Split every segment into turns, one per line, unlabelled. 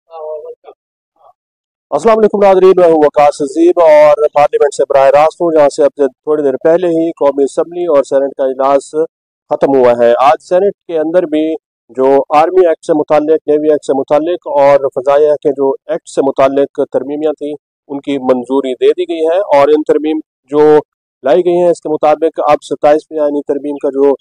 अस्सलाम वालेकुम नाज़रीन, मैं हूँ वकास अजीब और पार्लियामेंट से बराह रास्त हूँ, जहाँ से अब से थोड़ी देर पहले ही कौमी असम्बली और सेनेट का इजलास ख़त्म हुआ है। आज सेनेट के अंदर भी जो आर्मी एक्ट से मुतालिक, नेवी एक्ट से मुतालिक और फ़ज़ाइया के जो एक्ट से मुतालिक तरमीमियाँ थी, उनकी मंजूरी दे दी गई है और इन तरमीम जो लाई गई हैं इसके मुताबिक अब 27वीं आईनी तरमीम का जो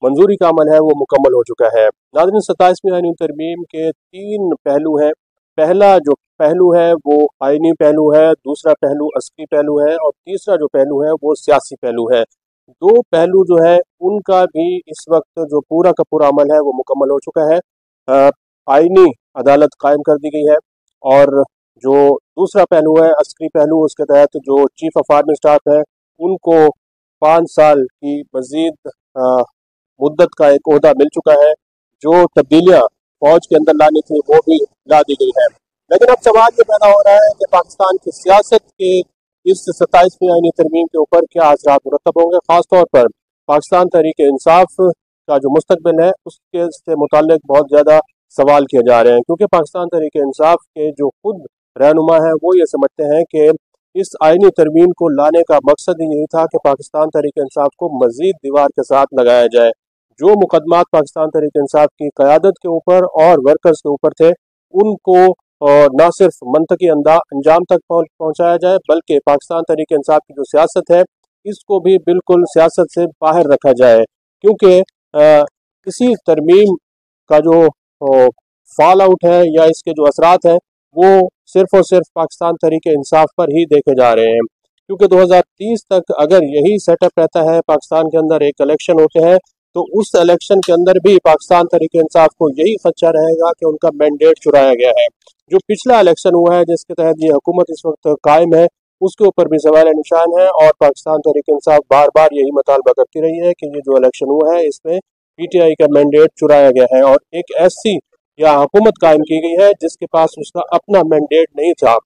मंजूरी का अमल है वो मुकम्मल हो चुका है। नाज़रीन, 27वीं आईनी तरमीम के 3 पहलू हैं। पहला जो पहलू है वो आईनी पहलू है, दूसरा पहलू अस्करी पहलू है और तीसरा जो पहलू है वो सियासी पहलू है। दो पहलू जो है उनका भी इस वक्त जो पूरा का पूरा अमल है वो मुकम्मल हो चुका है। आईनी अदालत कायम कर दी गई है और जो दूसरा पहलू है अस्करी पहलू, उसके तहत जो चीफ ऑफ आर्मी स्टाफ है उनको 5 साल की मजीद मुद्दत का एक ओहदा मिल चुका है। जो तब्दीलियाँ फौज के अंदर लानी थी वो भी ला दी गई है। लेकिन अब सवाल ये पैदा हो रहा है कि पाकिस्तान की सियासत के इस 27वीं आईनी तरमीम के ऊपर क्या असरात मुरतब होंगे। ख़ासतौर पर पाकिस्तान तहरीक इंसाफ का जो मुस्तकबिल है उसके से मुताल्लिक बहुत ज़्यादा सवाल किए जा रहे हैं, क्योंकि पाकिस्तान तहरीक इंसाफ के जो खुद रहनुमा हैं वो ये समझते हैं कि इस आईनी तरमीम को लाने का मकसद ही यही था कि पाकिस्तान तहरीक इंसाफ को मज़ीद दीवार के साथ लगाया जाए। जो मुकदमात पाकिस्तान तहरीक इंसाफ की क़यादत के ऊपर और वर्कर्स के ऊपर थे उनको और न सिर्फ मनतकी अंजाम तक पहुँचाया जाए, बल्कि पाकिस्तान तहरीक इंसाफ की जो सियासत है इसको भी बिल्कुल सियासत से बाहर रखा जाए, क्योंकि इसी तरमीम का जो फॉल आउट है या इसके जो असरात हैं वो सिर्फ और सिर्फ पाकिस्तान तहरीक इंसाफ पर ही देखे जा रहे हैं। क्योंकि 2030 तक अगर यही सेटअप रहता है, पाकिस्तान के अंदर एक इलेक्शन होते हैं तो उस इलेक्शन के अंदर भी पाकिस्तान तहरीक इंसाफ को यही खदशा रहेगा कि उनका मैंडेट चुराया गया है। जो पिछला इलेक्शन हुआ है जिसके तहत ये हुकूमत इस वक्त कायम है उसके ऊपर भी सवाल निशान है और पाकिस्तान तहरीक इंसाफ बार बार यही मुतालबा करती रही है कि ये जो इलेक्शन हुआ है इसमें PTI का मैंडेट चुराया गया है और एक ऐसी या हुकूमत कायम की गई है जिसके पास उसका अपना मैंडेट नहीं था।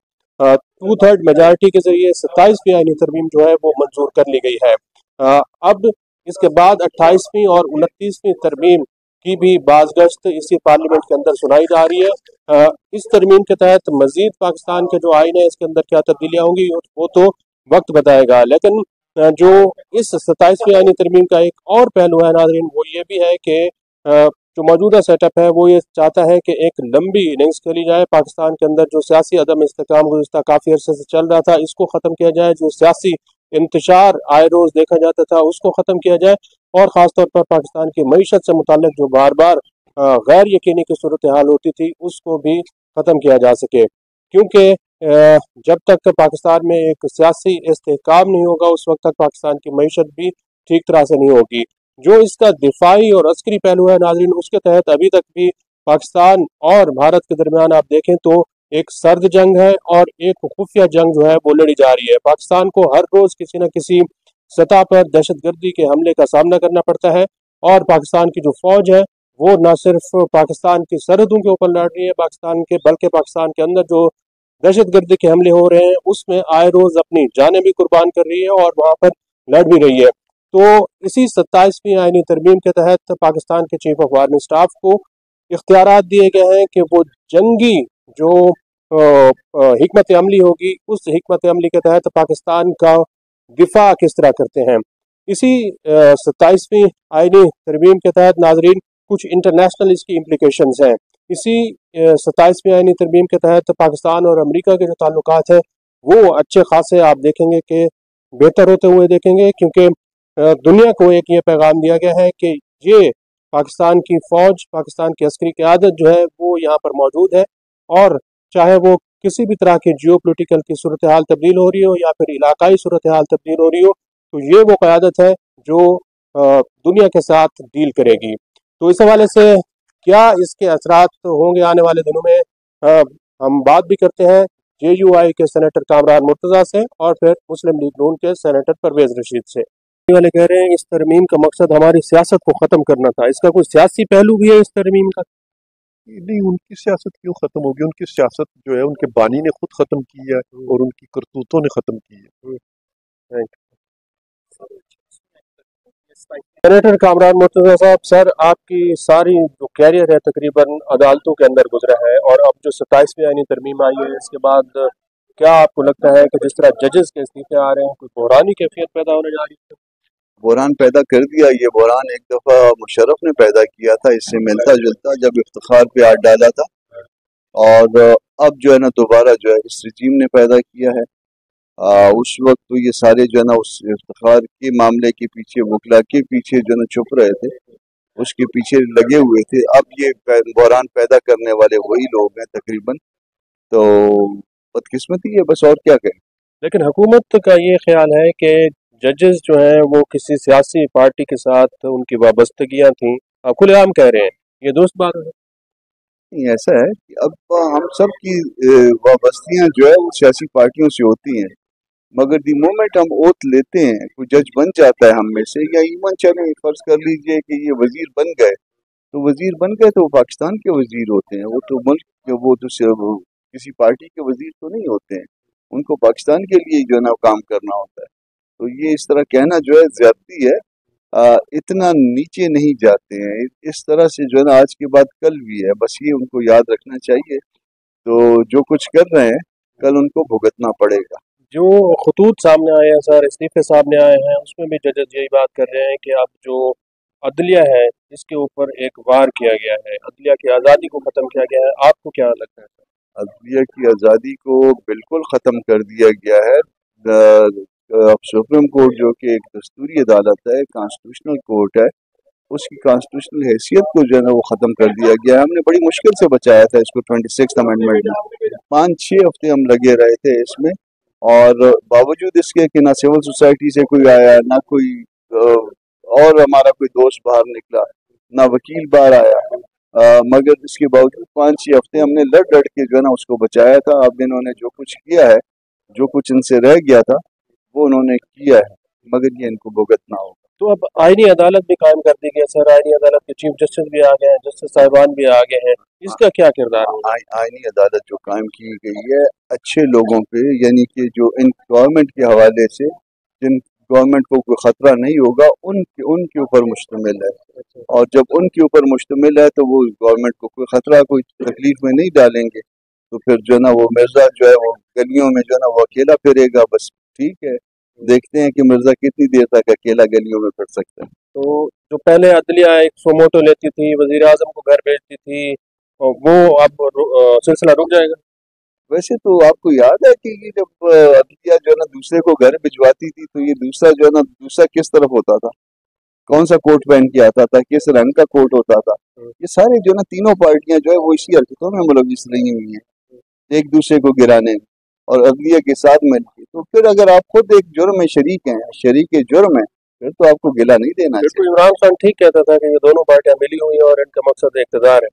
2/3 मेजॉरिटी के जरिए 27वीं आईनी तरमीम जो है वो मंजूर कर ली गई है। अब इसके बाद 28वीं और 29वीं तरमीम की भी बाज़गश्त इसी पार्लियामेंट के अंदर सुनाई जा रही है। इस तरमीम के तहत मजीद पाकिस्तान के जो आइन है इसके अंदर क्या तब्दीलियाँ होंगी वो तो वक्त बताएगा। लेकिन जो इस 27वीं आईनी तरमीम का एक और पहलू है नाज़रीन, वो ये भी है कि जो मौजूदा सेटअप है वो ये चाहता है कि एक लंबी इनिंग्स खेली जाए पाकिस्तान के अंदर। जो सियासी अदम इस्तेकाम गुज़िश्ता काफ़ी अरसे से चल रहा था इसको ख़त्म किया जाए, जो सियासी इंतशार आए रोज़ देखा जाता था उसको ख़त्म किया जाए और ख़ासतौर पर पाकिस्तान की मईशत से मुताल्लिक जो बार बार गैर यकीनी की सूरत हाल होती थी उसको भी ख़त्म किया जा सके। क्योंकि जब तक पाकिस्तान में एक सियासी इस्तेहकाम नहीं होगा उस वक्त तक पाकिस्तान की मईशत भी ठीक तरह से नहीं होगी। जो इसका दिफाई और अस्करी पहलू है नाज़रीन, उसके तहत अभी तक भी पाकिस्तान और भारत के दरमियान आप देखें तो एक सर्द जंग है और एक खुफिया जंग जो है वो लड़ी जा रही है। पाकिस्तान को हर रोज़ किसी न किसी सतह पर दहशतगर्दी के हमले का सामना करना पड़ता है और पाकिस्तान की जो फौज है वो न सिर्फ पाकिस्तान की सरहदों के ऊपर लड़ रही है पाकिस्तान के, बल्कि पाकिस्तान के अंदर जो दहशतगर्दी के हमले हो रहे हैं उसमें आए रोज़ अपनी जानें भी कुर्बान कर रही है और वहाँ पर लड़ भी रही है। तो इसी 27वीं आईनी तरमीम के तहत पाकिस्तान के चीफ ऑफ आर्मी स्टाफ को इख्तियारात दिए गए हैं कि वो जंगी जो हिकमत अमली होगी उस हिकमत अमली के तहत पाकिस्तान का दिफा किस तरह करते हैं। इसी 27वीं आईनी तरमीम के तहत नाजरीन कुछ इंटरनेशनल इसकी इम्प्लीकेशंस हैं। इसी 27वीं आईनी तरमीम के तहत पाकिस्तान और अमेरिका के जो ताल्लुकात हैं वो अच्छे खासे आप देखेंगे कि बेहतर होते हुए देखेंगे, क्योंकि दुनिया को एक ये पैगाम दिया गया है कि ये पाकिस्तान की फ़ौज, पाकिस्तान की अस्करी क़यादत जो है वो यहाँ पर मौजूद है और चाहे वो किसी भी तरह की जियो पोलिटिकल की सूरत हाल तब्दील हो रही हो या फिर इलाकाई सूरत हाल तब्दील हो रही हो, तो ये वो क़यादत है जो दुनिया के साथ डील करेगी। तो इस हवाले से क्या इसके असरात होंगे आने वाले दिनों में, हम बात भी करते हैं JUI के सेनेटर कामरान मुर्तज़ा से और फिर मुस्लिम लीग नून के सेनेटर परवेज़ रशीद से। वाले कह रहे हैं इस तरमीम का मकसद हमारी सियासत को ख़त्म करना था। इसका कोई सियासी पहलू भी है इस तरमीम का?
नहीं, उनकी सियासत क्यों ख़त्म होगी? उनकी सियासत जो है उनके बानी ने खुद ख़त्म की है और उनकी करतूतों ने ख़त्म की है।
सेनेटर कामरान मुर्तज़ा साहब, सर आपकी सारी जो कैरियर है तकरीबन अदालतों के अंदर गुजरा है, और अब जो 27वीं आईनी तरमीम आई है इसके बाद क्या आपको लगता है कि जिस तरह जजेस के इस्तीफे आ रहे हैं, कोई बहरानी कैफियत पैदा होने जा रही है?
बहरान पैदा कर दिया। ये बहरान एक दफ़ा मुशर्रफ ने पैदा किया था, इससे मिलता जुलता, जब इफ्तिखार पे हाथ डाला था, और अब जो है ना दोबारा जो है इस रजीम ने पैदा किया है। उस वक्त तो ये सारे जो है ना उस इफ्तिखार के मामले के पीछे, वकला के पीछे जो है ना छुप रहे थे, उसके पीछे लगे हुए थे। अब ये बहरान पैदा करने वाले वही लोग हैं तकरीबन। तो बदकिस्मती है बस, और क्या कहें।
लेकिन हुकूमत का ये ख्याल है कि जजेस जो हैं वो किसी सियासी पार्टी के साथ उनकी वाबस्तगियां थी, आप खुलेआम कह रहे हैं, ये दुरुस्त बात है?
नहीं, ऐसा है कि अब हम सब की वाबस्तियाँ जो है वो सियासी पार्टियों से होती हैं, मगर दी मोमेंट हम ओथ लेते हैं, कोई जज बन जाता है हम में से, या ईमान चले फर्ज कर लीजिए कि ये वजीर बन गए, तो वजीर बन गए तो वो पाकिस्तान के वजीर होते हैं, वो तो मुल्क के, वो किसी पार्टी के वजीर तो नहीं होते हैं, उनको पाकिस्तान के लिए जो है ना काम करना होता है। तो ये इस तरह कहना जो है ज्यादती है। इतना नीचे नहीं जाते हैं, इस तरह से जो है ना आज के बाद कल भी है, बस ये उनको याद रखना चाहिए। तो जो कुछ कर रहे हैं कल उनको भुगतना पड़ेगा।
जो खतूत सामने आए हैं सर, इस्तीफे सामने आए हैं, उसमें भी जजेस यही बात कर रहे हैं कि अब जो अदलिया है इसके ऊपर एक वार किया गया है, अदलिया की आज़ादी को ख़त्म किया गया है, आपको क्या लगता है सर?
अदलिया की आज़ादी को बिल्कुल ख़त्म कर दिया गया है। अब सुप्रीम कोर्ट जो कि एक दस्तूरी अदालत है, कॉन्स्टिट्यूशनल कोर्ट है, उसकी कॉन्स्टिट्यूशनल हैसियत को जो है ना वो ख़त्म कर दिया गया है। हमने बड़ी मुश्किल से बचाया था इसको 26th अमेंडमेंट में, 5-6 हफ्ते हम लगे रहे थे इसमें, और बावजूद इसके कि ना सिविल सोसाइटी से कोई आया, ना कोई और हमारा कोई दोस्त बाहर निकला, ना वकील बाहर आया, मगर इसके बावजूद 5-6 हफ्ते हमने लड़ लड़ के जो है ना उसको बचाया था। अब इन्होंने जो कुछ किया है, जो कुछ इनसे रह गया था वो उन्होंने किया है, मगर ये इनको भुगतना होगा।
तो अब आईनी अदालत भी कायम कर दी गई है सर, आईनी अदालत के चीफ जस्टिस भी आ गए हैं, जस्टिस साहिबान भी आ गए हैं, इसका क्या किरदार होगा?
आईनी अदालत जो कायम की गई है अच्छे लोगों पे, यानी कि जो इन गवर्नमेंट के हवाले से, जिन गवर्नमेंट को कोई ख़तरा नहीं होगा, उनके ऊपर मुश्तमिल है, और जब उनके ऊपर मुश्तमिल है तो वो गवर्नमेंट को कोई ख़तरा, कोई तकलीफ में नहीं डालेंगे। तो फिर जो है ना वो मिर्ज़ा जो है वो गलियों में जो है ना वो अकेला फिरेगा, बस ठीक है, देखते हैं कि मिर्ज़ा कितनी देर तक अकेला गलियों में फिर सकता है।
तो जो पहले अदलिया एक सोमोटो लेती थी, वजीर आजम को घर भेजती थी, और वो अब सिलसिला रुक जाएगा?
वैसे तो आपको याद है कि ये जब अदलिया जो है ना दूसरे को घर भिजवाती थी, तो ये दूसरा जो है ना दूसरा किस तरफ होता था, कौन सा कोट पहन के आता था, किस रंग का कोट होता था, ये सारे जो है ना तीनों पार्टियां जो है वो इसी हरकतों में मुलविस रही हुई हैं, एक दूसरे को गिराने में और अदलिया के साथ मिलकर। तो फिर अगर आप खुद एक जुर्म में शरीक हैं, शरीक जुर्म है, फिर तो आपको गिला नहीं देना चाहिए।
इमरान खान ठीक कहता था कि ये दोनों पार्टियां मिली हुई हैं और इनका मकसद इक़्तिदार है।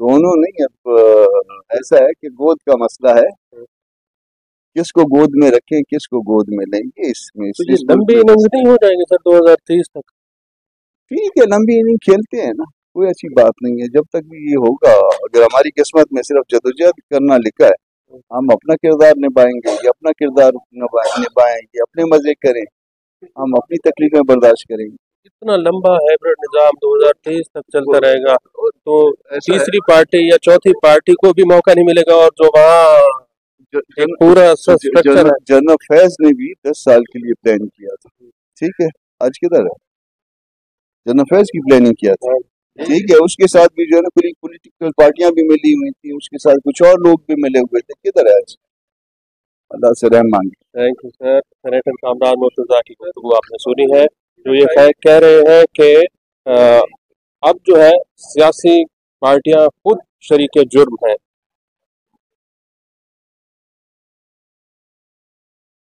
दोनों नहीं, अब ऐसा है कि गोद का मसला है, किसको गोद में रखें, किसको गोद में लेंगे, इसमें
तो ये लंबी इनिंग्स नहीं हो जाएगी सर 2030 तक?
ठीक है, लंबी इनिंग खेलते हैं ना, कोई अच्छी बात नहीं है, जब तक भी ये होगा। अगर हमारी किस्मत में सिर्फ जदोजहद करना लिखा है, हम अपना किरदार निभाएंगे, ये अपना किरदार निभाएंगे, अपने मजे करें, हम अपनी तकलीफें बर्दाश्त करेंगे।
इतना लंबा हाइब्रिड निजाम 2023 तक चलता रहेगा, तो तीसरी पार्टी या चौथी पार्टी को भी मौका नहीं मिलेगा, और जो वहाँ पूरा स्ट्रक्चर है।
जनरल फैज ने भी 10 साल के लिए प्लान किया था, ठीक है, आज किधर है? जनरल फैज की प्लानिंग किया था, ठीक है, उसके साथ भी जो है ना पॉलिटिकल पार्टियां भी मिली हुई थी, उसके साथ कुछ और लोग भी मिले हुए थे, किधर है आज? अल्लाह से रहम मांगे।
Thank you sir. Senator Kamran Murtaza की गुफ्तगू आपने सुनी है, जो ये कह रहे हैं कि अब जो है सियासी पार्टियां खुद शरीक जुर्म हैं,